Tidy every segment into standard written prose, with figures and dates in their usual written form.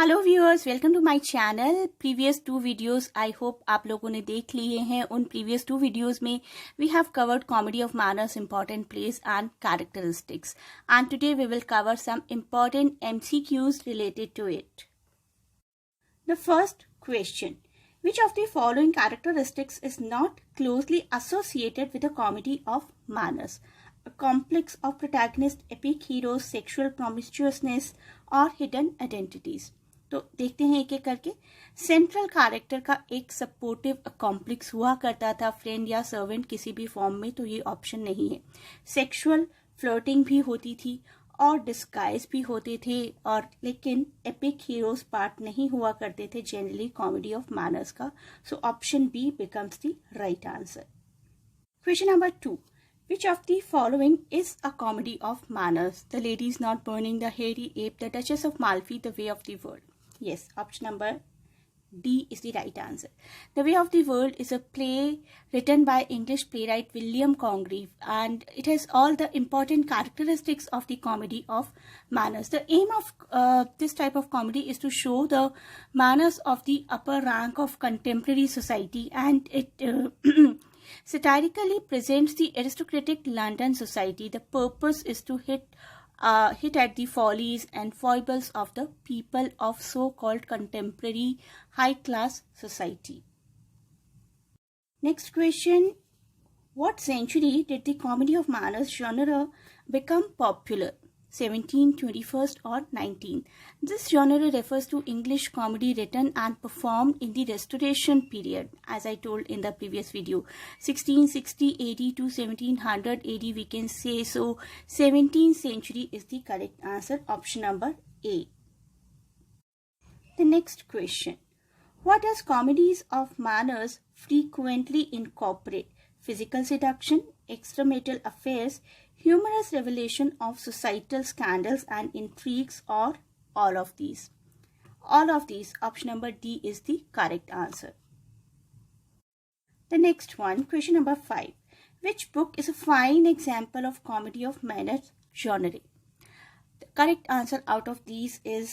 Hello viewers, welcome to my channel. Previous two videos I hope आप लोगों ने देख लिए हैं। उन प्रीवियस टू वीडियोस में we have covered comedy of manners, important place and characteristics, and today we will cover some important MCQs related to it. The first question: which of the following characteristics is not closely associated with a comedy of manners? A complex of protagonist, epic heroes, sexual promiscuousness और hidden identities. तो देखते हैं एक एक करके। Central character का एक supportive complex हुआ करता था, फ्रेंड या सर्वेंट किसी भी फॉर्म में, तो ये ऑप्शन नहीं है। सेक्सुअल फ्लर्टिंग भी होती थी और डिस्गाइज भी होते थे, और लेकिन एपिक हीरोज पार्ट नहीं हुआ करते थे जनरली कॉमेडी ऑफ मैनर्स का। So option B becomes the right answer. Question number 2: Which of the following is a comedy of manners? The Lady is Not Burning, The Hairy Ape, The Duchess of Malfi, The Way of the World. Yes, option number D is the right answer. The Way of the World is a play written by English playwright William Congreve, and it has all the important characteristics of the comedy of manners. The aim of this type of comedy is to show the manners of the upper rank of contemporary society, and it satirically presents the aristocratic London society. The purpose is to hit at the follies and foibles of the people of so-called contemporary high-class society. Next question: what century did the comedy of manners genre become popular? 17th, 21st or 19th? This genre refers to English comedy written and performed in the Restoration period, as I told in the previous video. 1660 AD to 1700 AD we can say. So 17th century is the correct answer, option number A. The next question: what does comedies of manners frequently incorporate? Physical seduction, extramarital affairs, humorous revelation of societal scandals and intrigues, or all of these? All of these. Option number D is the correct answer. The next one, question number 5. Which book is a fine example of comedy of manners genre? The correct answer out of these is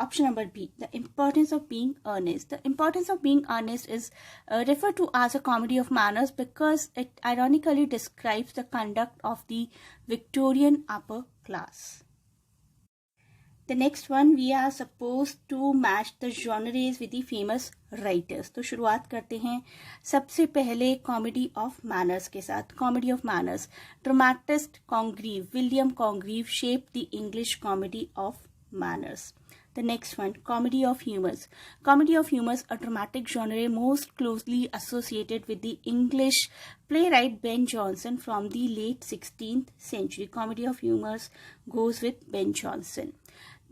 option number B, The Importance of Being Earnest. The Importance of Being Earnest is referred to as a comedy of manners because it ironically describes the conduct of the Victorian upper class. The next one, we are supposed to match the genres with the famous writers. तो शुरुआत करते हैं सबसे पहले comedy of manners के साथ। Comedy of manners, dramatist Congreve, William Congreve shaped the English comedy of manners. The next one, comedy of humors. Comedy of humors, a dramatic genre most closely associated with the English playwright Ben Jonson from the late 16th century. Comedy of humors goes with Ben Jonson.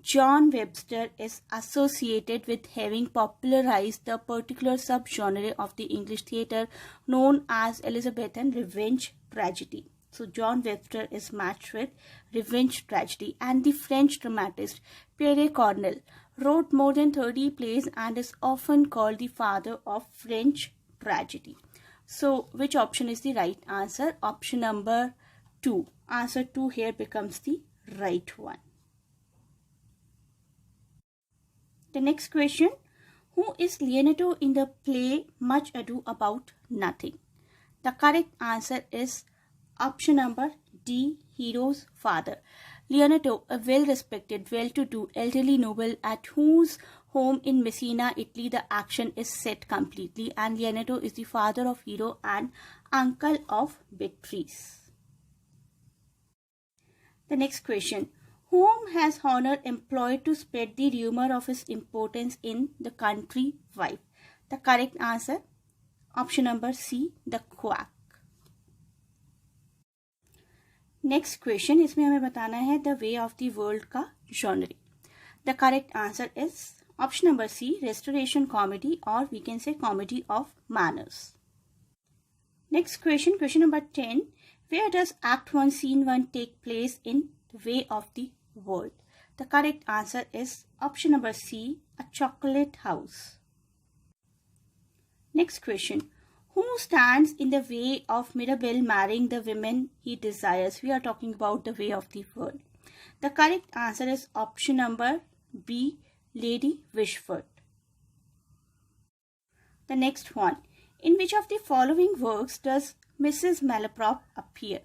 John Webster is associated with having popularized the particular subgenre of the English theatre known as Elizabethan revenge tragedy. So John Webster is matched with revenge tragedy. And the French dramatist Pierre Corneille wrote more than 30 plays and is often called the father of French tragedy. So which option is the right answer? Option number 2. Answer 2 here becomes the right one. The next question: who is Leonardo in the play Much Ado About Nothing? The correct answer is option number D, Hero's father. Leonardo, a well-respected, well-to-do elderly noble at whose home in Messina, Italy, the action is set completely, and Leonardo is the father of Hero and uncle of Beatrice. The next question: whom has Honor employed to spread the rumor of his importance in the country wife? The correct answer, option number C, the quack. Next question, इसमें हमें बताना है the way of the world का genre. The correct answer is option number C, restoration comedy, or we can say comedy of manners. Next question, question number 10. Where does Act 1, Scene 1 take place in the way of the world? The correct answer is option number C, a chocolate house. Next question: who stands in the way of Mirabell marrying the women he desires? We are talking about the way of the world. The correct answer is option number B, Lady Wishford. The next one. In which of the following works does Mrs. Malaprop appear?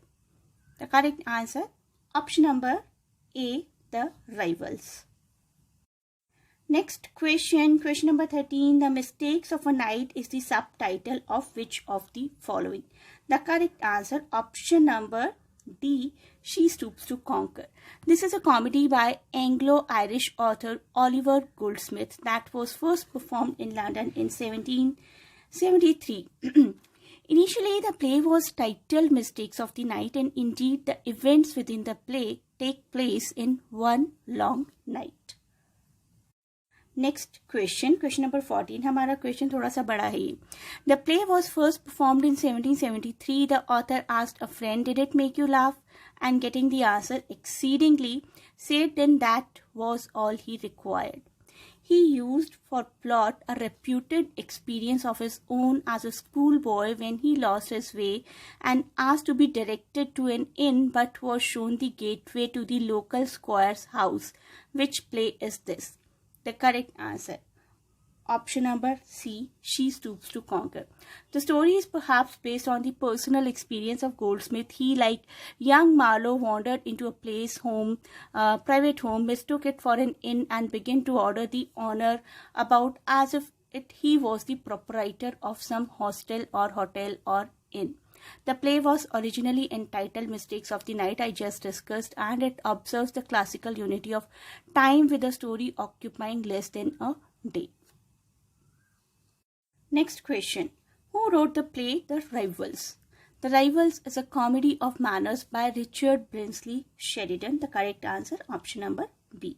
The correct answer, option number A, The Rivals. Next question, question number 13. The Mistakes of a Knight is the subtitle of which of the following? The correct answer, option number D, She Stoops to Conquer. This is a comedy by Anglo-Irish author Oliver Goldsmith that was first performed in London in 1773. Initially, the play was titled Mistakes of the Night, and indeed the events within the play take place in one long night. Next question, question number 14. हमारा question थोड़ा सा बड़ा है ये. The play was first performed in 1773. The author asked a friend, "Did it make you laugh?" And getting the answer exceedingly, said then that was all he required. He used for plot a reputed experience of his own as a schoolboy when he lost his way and asked to be directed to an inn but was shown the gateway to the local squire's house. Which play is this? The correct answer, option number C, She Stoops to Conquer. The story is perhaps based on the personal experience of Goldsmith. He, like young Marlowe, wandered into a private home, mistook it for an inn and began to order the owner about as if he was the proprietor of some hostel or hotel or inn. The play was originally entitled Mistakes of the Night, I just discussed, and it observes the classical unity of time with the story occupying less than a day. Next question. Who wrote the play The Rivals? The Rivals is a comedy of manners by Richard Brinsley Sheridan. The correct answer, option number B.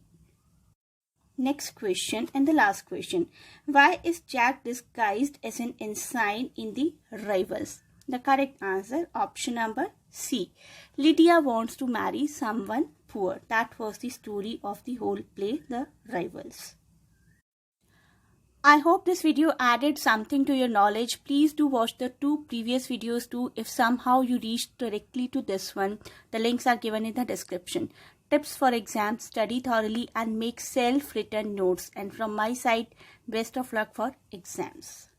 Next question and the last question. Why is Jack disguised as an ensign in The Rivals? The correct answer, option number C. Lydia wants to marry someone poor. That was the story of the whole play, The Rivals. I hope this video added something to your knowledge. Please do watch the 2 previous videos too if somehow you reached directly to this one. The links are given in the description. Tips for exams, study thoroughly and make self-written notes. And from my side, best of luck for exams.